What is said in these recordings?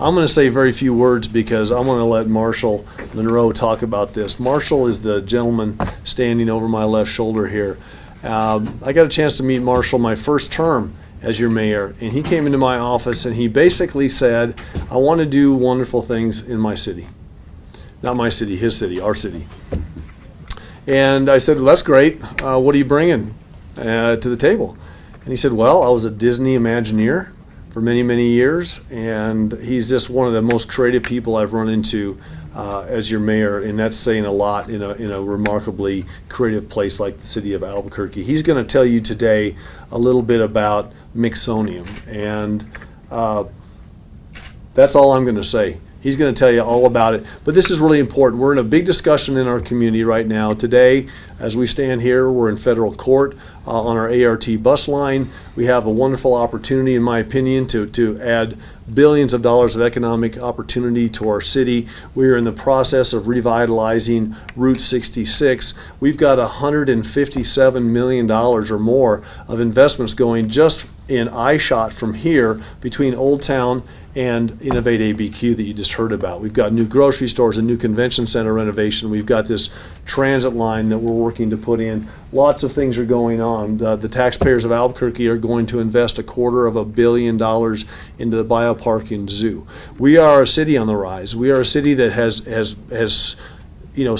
I'm going to say very few words because I'm going to let Marshall Monroe talk about this. Marshall is the gentleman standing over my left shoulder here. I got a chance to meet Marshall my first term as your mayor, and he came into my office and he basically said, I want to do wonderful things in my city. Not my city, his city, our city. And I said, well, that's great. What are you bringing to the table? And he said, well, I was a Disney Imagineer for many, many years, and he's just one of the most creative people I've run into as your mayor, and that's saying a lot in a remarkably creative place like the city of Albuquerque. He's going to tell you today a little bit about Mixonium, and that's all I'm going to say. He's going to tell you all about it. But this is really important. We're in a big discussion in our community right now. Today, as we stand here, we're in federal court on our ART bus line. We have a wonderful opportunity, in my opinion, to add billions of dollars of economic opportunity to our city. We are in the process of revitalizing Route 66. We've got $157 million or more of investments going just in eyeshot from here between Old Town and Innovate ABQ that you just heard about. We've got new grocery stores, a new convention center renovation. We've got this transit line that we're working to put in. Lots of things are going on. The taxpayers of Albuquerque are going to invest $250 million into the biopark and zoo. We are a city on the rise. We are a city that has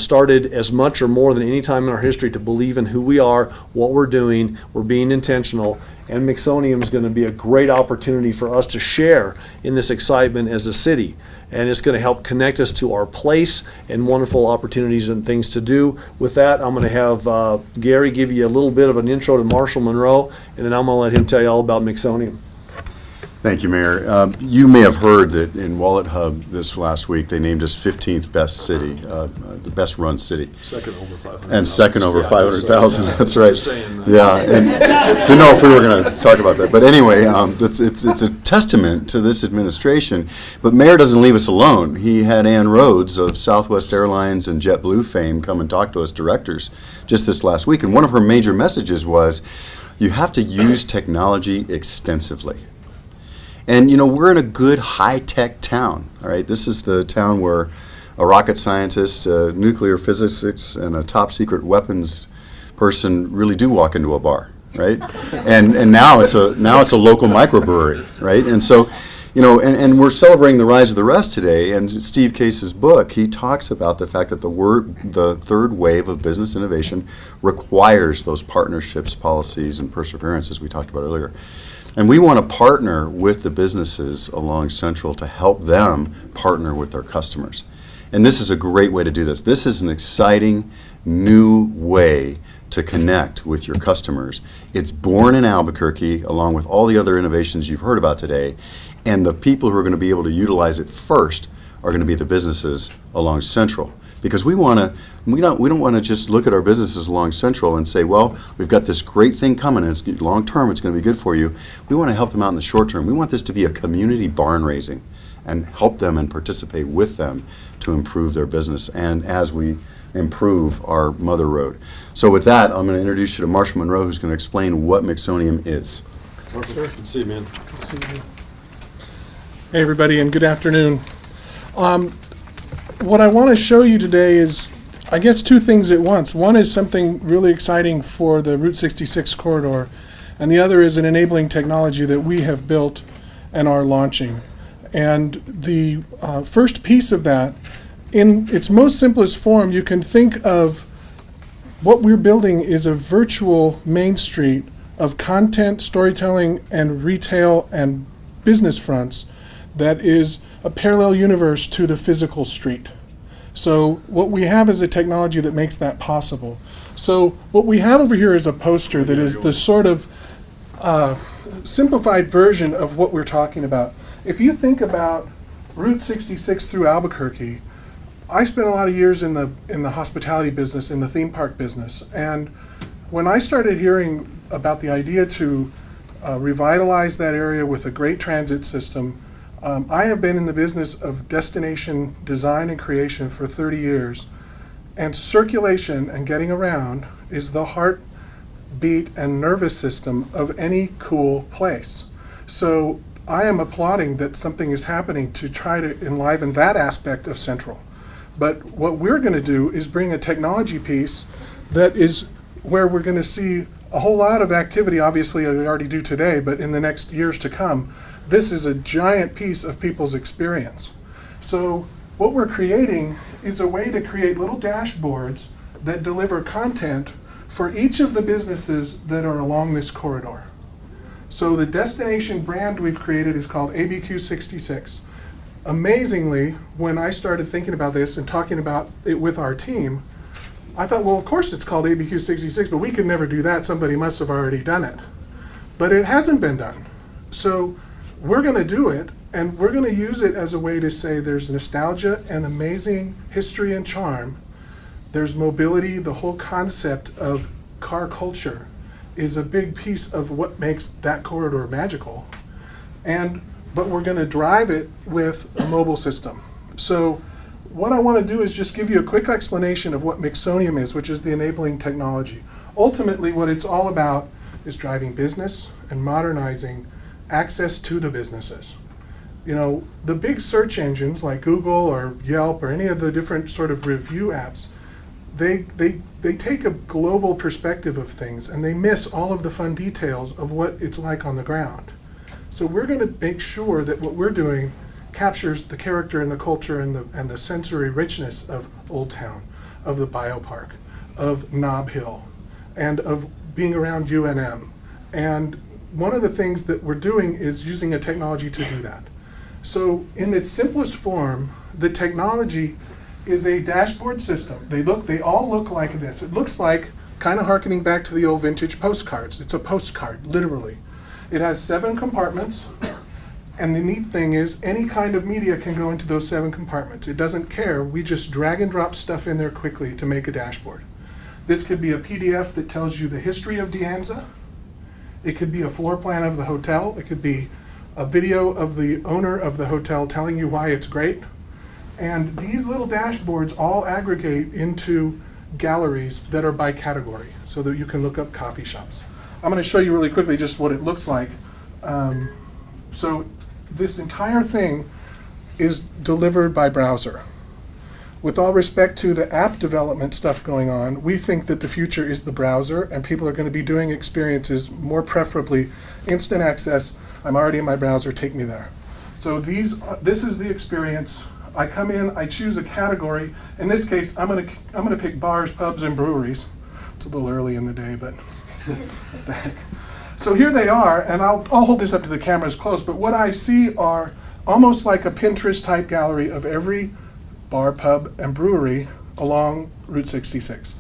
started as much or more than any time in our history to believe in who we are, what we're doing. We're being intentional. And Mixonium is going to be a great opportunity for us to share in this excitement as a city. And it's going to help connect us to our place and wonderful opportunities and things to do. With that, I'm going to have Gary give you a little bit of an intro to Marshall Monroe, and then I'm going to let him tell you all about Mixonium. Thank you, Mayor. You may have heard that in Wallet Hub this last week, they named us 15th best city, the best run city. Second over 500,000. And second over 500,000, that's right. Just saying, yeah, and didn't know if we were going to talk about that. But anyway, it's a testament to this administration. But Mayor doesn't leave us alone. He had Ann Rhodes of Southwest Airlines and JetBlue fame come and talk to us directors just this last week. And one of her major messages was, you have to use technology extensively. And we're in a good high-tech town, all right? This is the town where a rocket scientist, a nuclear physicist, and a top-secret weapons person really do walk into a bar, right? And now it's a local microbrewery, right? And so, and we're celebrating the rise of the rest today. And Steve Case's book, he talks about the fact that the third wave of business innovation requires those partnerships, policies, and perseverance, as we talked about earlier. And we want to partner with the businesses along Central to help them partner with their customers. And this is a great way to do this. This is an exciting new way to connect with your customers. It's born in Albuquerque, along with all the other innovations you've heard about today. And the people who are going to be able to utilize it first are going to be the businesses along Central. Because we don't want to just look at our businesses along Central and say, well, we've got this great thing coming, and it's long term, it's going to be good for you. We want to help them out in the short term. We want this to be a community barn raising and help them and participate with them to improve their business and as we improve our mother road. So with that, I'm going to introduce you to Marshall Monroe, who's going to explain what Mixonium is. Marshall, good to see you, man. Good to see you. Hey, everybody, and good afternoon. What I want to show you today is, I guess, two things at once. One is something really exciting for the Route 66 corridor, and the other is an enabling technology that we have built and are launching. And the first piece of that, in its most simplest form, you can think of what we're building is a virtual main street of content, storytelling, and retail and business fronts that is a parallel universe to the physical street. So what we have is a technology that makes that possible. So what we have over here is a poster that is the sort of simplified version of what we're talking about. If you think about Route 66 through Albuquerque, I spent a lot of years in the hospitality business, in the theme park business, and when I started hearing about the idea to revitalize that area with a great transit system, I have been in the business of destination design and creation for 30 years, and circulation and getting around is the heartbeat and nervous system of any cool place. So I am applauding that something is happening to try to enliven that aspect of Central. But what we're going to do is bring a technology piece that is where we're going to see a whole lot of activity. Obviously, we already do today, but in the next years to come, this is a giant piece of people's experience. So what we're creating is a way to create little dashboards that deliver content for each of the businesses that are along this corridor. So the destination brand we've created is called ABQ66. Amazingly, when I started thinking about this and talking about it with our team, I thought, well, of course it's called ABQ66, but we could never do that. Somebody must have already done it. But it hasn't been done. So we're going to do it, and we're going to use it as a way to say there's nostalgia and amazing history and charm. There's mobility. The whole concept of car culture is a big piece of what makes that corridor magical. But we're going to drive it with a mobile system. So what I want to do is just give you a quick explanation of what Mixonium is, which is the enabling technology. Ultimately, what it's all about is driving business and modernizing access to the businesses. You know, the big search engines like Google or Yelp or any of the different sort of review apps, they take a global perspective of things, and they miss all of the fun details of what it's like on the ground. So we're going to make sure that what we're doing captures the character and the culture and the sensory richness of Old Town, of the Biopark, of Nob Hill, and of being around UNM. And one of the things that we're doing is using a technology to do that. So in its simplest form, the technology is a dashboard system. They all look like this. It looks like, kind of harkening back to the old vintage postcards. It's a postcard, literally. It has 7 compartments, and the neat thing is any kind of media can go into those 7 compartments. It doesn't care. We just drag and drop stuff in there quickly to make a dashboard. This could be a PDF that tells you the history of De Anza. It could be a floor plan of the hotel. It could be a video of the owner of the hotel telling you why it's great. And these little dashboards all aggregate into galleries that are by category so that you can look up coffee shops. I'm going to show you really quickly just what it looks like. So this entire thing is delivered by browser. With all respect to the app development stuff going on, we think that the future is the browser, and people are going to be doing experiences more preferably instant access. I'm already in my browser, take me there. So this is the experience. I come in, I choose a category. In this case, I'm gonna pick bars, pubs, and breweries. It's a little early in the day, but what the heck. So here they are, and I'll hold this up to the cameras close, but what I see are almost like a Pinterest type gallery of every bar, pub, and brewery along Route 66.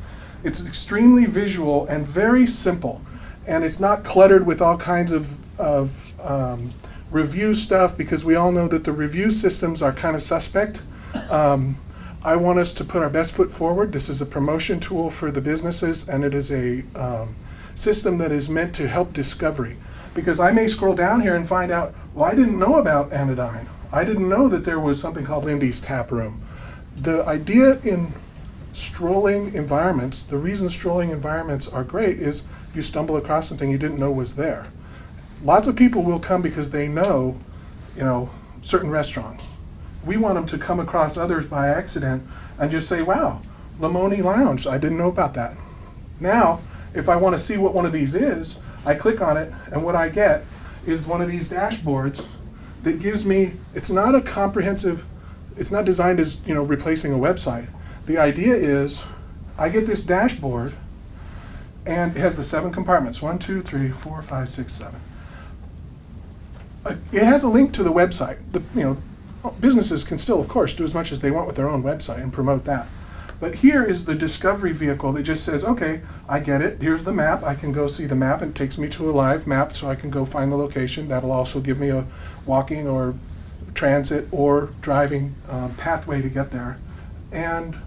It's extremely visual and very simple, and it's not cluttered with all kinds of review stuff, because we all know that the review systems are kind of suspect. I want us to put our best foot forward. This is a promotion tool for the businesses, and it is a system that is meant to help discovery. Because I may scroll down here and find out, well, I didn't know about Anodyne. I didn't know that there was something called Lindy's Tap Room. The idea in strolling environments, the reason strolling environments are great is you stumble across something you didn't know was there. Lots of people will come because they know, certain restaurants. We want them to come across others by accident and just say, wow, Lamoni Lounge, I didn't know about that. Now, if I want to see what one of these is, I click on it, and what I get is one of these dashboards that gives me, it's not a comprehensive, it's not designed as, replacing a website. The idea is I get this dashboard, and it has the 7 compartments, 1, 2, 3, 4, 5, 6, 7. It has a link to the website. Businesses can still, of course, do as much as they want with their own website and promote that. But here is the discovery vehicle that just says, okay, I get it. Here's the map. I can go see the map, and it takes me to a live map so I can go find the location. That'll also give me a walking or transit or driving pathway to get there. And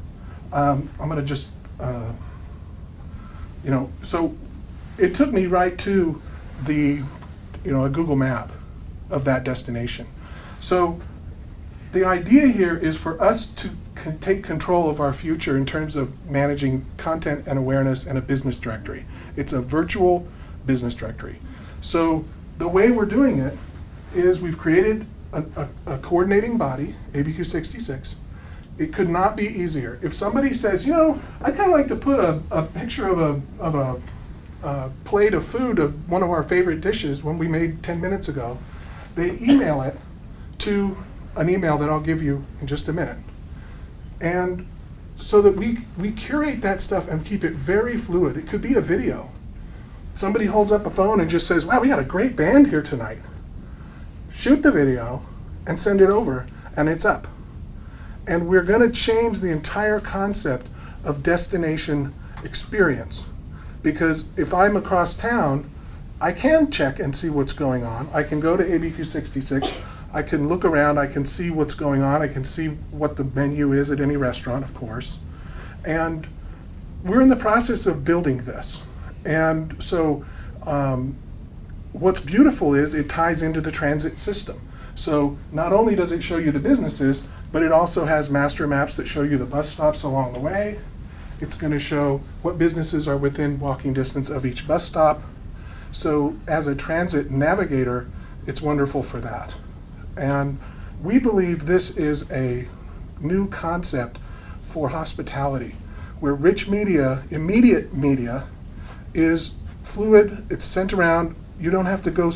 I'm going to just, so it took me right to a Google map of that destination. So the idea here is for us to take control of our future in terms of managing content and awareness and a business directory. It's a virtual business directory. So the way we're doing it is we've created a coordinating body, ABQ 66. It could not be easier. If somebody says, I'd kind of like to put a picture of a plate of food of one of our favorite dishes when we made 10 minutes ago, they email it to an email that I'll give you in just a minute. And so that we curate that stuff and keep it very fluid. It could be a video. Somebody holds up a phone and just says, wow, we got a great band here tonight. Shoot the video and send it over, and it's up. And we're going to change the entire concept of destination experience. Because if I'm across town, I can check and see what's going on. I can go to ABQ 66. I can look around. I can see what's going on. I can see what the menu is at any restaurant, of course. And we're in the process of building this. And so what's beautiful is it ties into the transit system. So not only does it show you the businesses, but it also has master maps that show you the bus stops along the way. It's going to show what businesses are within walking distance of each bus stop. So as a transit navigator, it's wonderful for that. And we believe this is a new concept for hospitality, where rich media, immediate media, is fluid, it's sent around, you don't have to go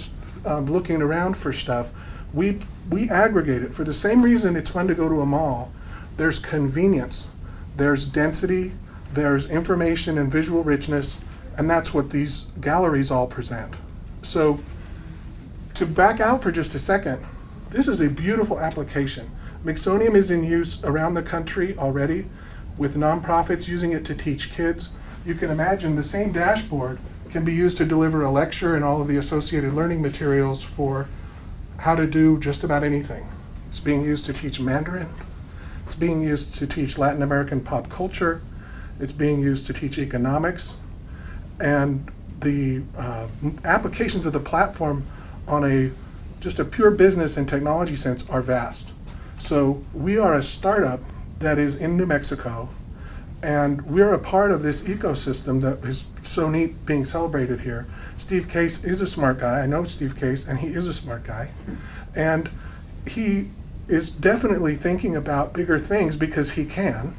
looking around for stuff. We aggregate it. For the same reason it's fun to go to a mall, there's convenience, there's density, there's information and visual richness, and that's what these galleries all present. So to back out for just a second, this is a beautiful application. Mixonium is in use around the country already, with nonprofits using it to teach kids. You can imagine the same dashboard can be used to deliver a lecture and all of the associated learning materials for how to do just about anything. It's being used to teach Mandarin. It's being used to teach Latin American pop culture. It's being used to teach economics. And the applications of the platform on just a pure business and technology sense are vast. So we are a startup that is in New Mexico, and we're a part of this ecosystem that is so neat being celebrated here. Steve Case is a smart guy. I know Steve Case, and he is a smart guy. And he is definitely thinking about bigger things because he can.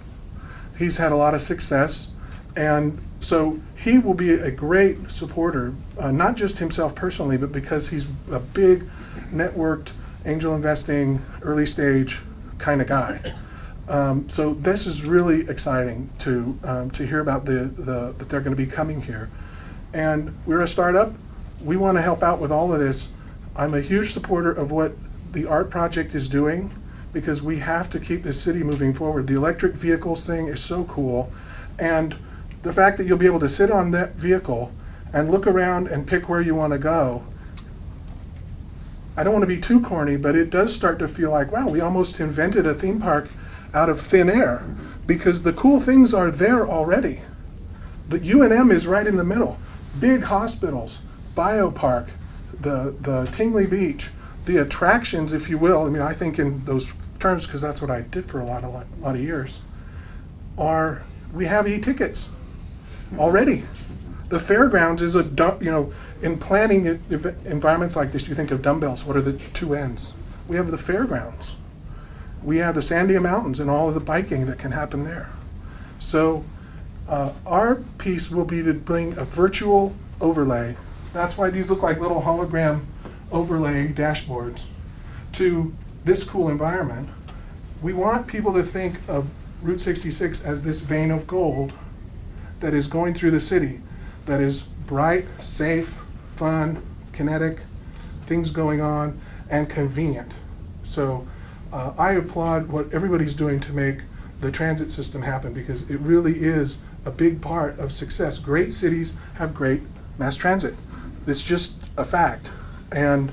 He's had a lot of success, and so he will be a great supporter, not just himself personally, but because he's a big networked angel investing, early stage kind of guy. So this is really exciting to hear about that they're going to be coming here. And we're a startup. We want to help out with all of this. I'm a huge supporter of what the art project is doing because we have to keep this city moving forward. The electric vehicles thing is so cool. And the fact that you'll be able to sit on that vehicle and look around and pick where you want to go, I don't want to be too corny, but it does start to feel like, wow, we almost invented a theme park out of thin air because the cool things are there already. The UNM is right in the middle. Big hospitals, biopark, the Tingley Beach, the attractions, if you will, I mean, I think in those terms because that's what I did for a lot of years, we have e-tickets already. The fairgrounds is in planning environments like this, you think of dumbbells, what are the two ends? We have the fairgrounds. We have the Sandia Mountains and all of the biking that can happen there. So our piece will be to bring a virtual overlay. That's why these look like little hologram overlay dashboards to this cool environment. We want people to think of Route 66 as this vein of gold that is going through the city, that is bright, safe, fun, kinetic, things going on, and convenient. So I applaud what everybody's doing to make the transit system happen because it really is a big part of success. Great cities have great mass transit. It's just a fact. And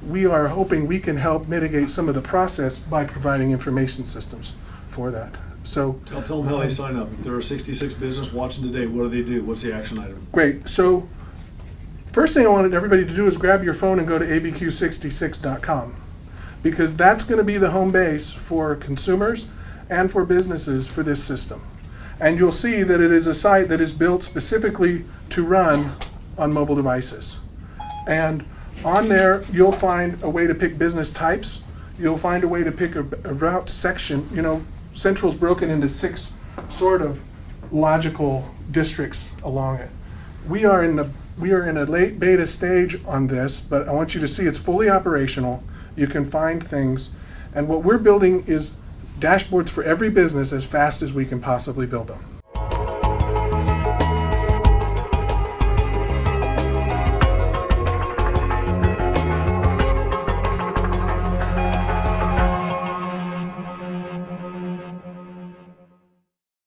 we are hoping we can help mitigate some of the process by providing information systems for that. So Tell them how they sign up. If they're a 66 business watching today, what do they do? What's the action item? great. So first thing I wanted everybody to do is grab your phone and go to abq66.com because that's going to be the home base for consumers and for businesses for this system. And you'll see that it is a site that is built specifically to run on mobile devices. And On there, you'll find a way to pick business types. You'll find a way to pick a route section. You know, Central's broken into 6 sort of logical districts along it. We are in a late beta stage on this, but I want you to see it's fully operational. You can find things. And what we're building is dashboards for every business as fast as we can possibly build them.